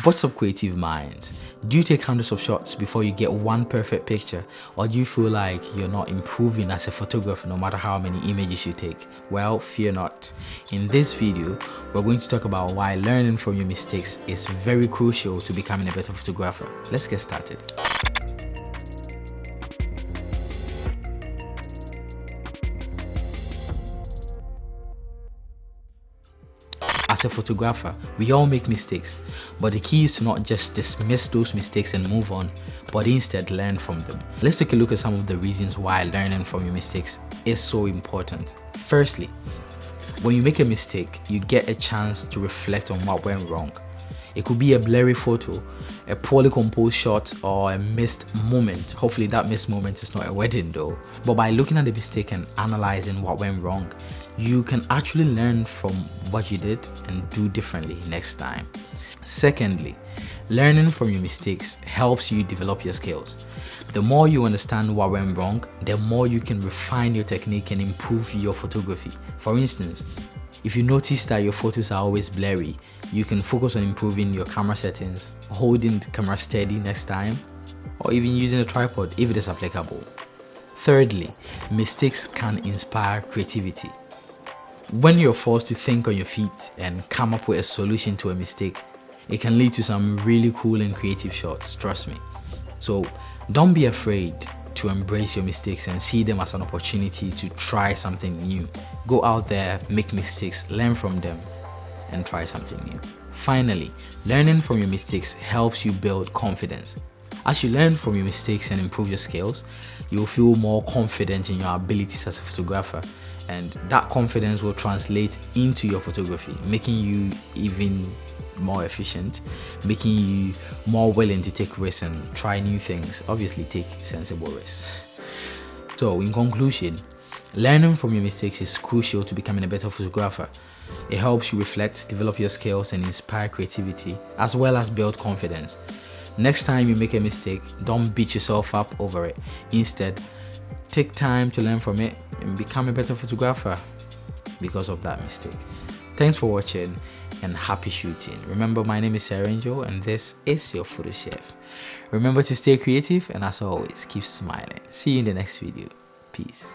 What's up, creative minds? Do you take hundreds of shots before you get one perfect picture, or do you feel like you're not improving as a photographer no matter how many images you take? Well, fear not. In this video, we're going to talk about why learning from your mistakes is very crucial to becoming a better photographer. Let's get started. As a photographer, we all make mistakes, but the key is to not just dismiss those mistakes and move on, but instead learn from them. Let's take a look at some of the reasons why learning from your mistakes is so important. Firstly, when you make a mistake, you get a chance to reflect on what went wrong. It could be a blurry photo, a poorly composed shot, or a missed moment. Hopefully that missed moment is not a wedding though. But by looking at the mistake and analyzing what went wrong, you can actually learn from what you did and do differently next time. Secondly, learning from your mistakes helps you develop your skills. The more you understand what went wrong, the more you can refine your technique and improve your photography. For instance, if you notice that your photos are always blurry, you can focus on improving your camera settings, holding the camera steady next time, or even using a tripod if it is applicable. Thirdly, mistakes can inspire creativity. When you're forced to think on your feet and come up with a solution to a mistake, it can lead to some really cool and creative shots, trust me. So don't be afraid to embrace your mistakes and see them as an opportunity to try something new. Go out there, make mistakes, learn from them, and try something new. Finally, learning from your mistakes helps you build confidence. As you learn from your mistakes and improve your skills, you'll feel more confident in your abilities as a photographer, and that confidence will translate into your photography, making you even more efficient, making you more willing to take risks and try new things. Obviously, take sensible risks. So, in conclusion, learning from your mistakes is crucial to becoming a better photographer. It helps you reflect, develop your skills, and inspire creativity, as well as build confidence. Next time you make a mistake, don't beat yourself up over it. Instead, take time to learn from it and become a better photographer because of that mistake. Thanks for watching and happy shooting. Remember, my name is Sarah Angel and this is your photo chef. Remember to stay creative and as always, keep smiling. See you in the next video. Peace.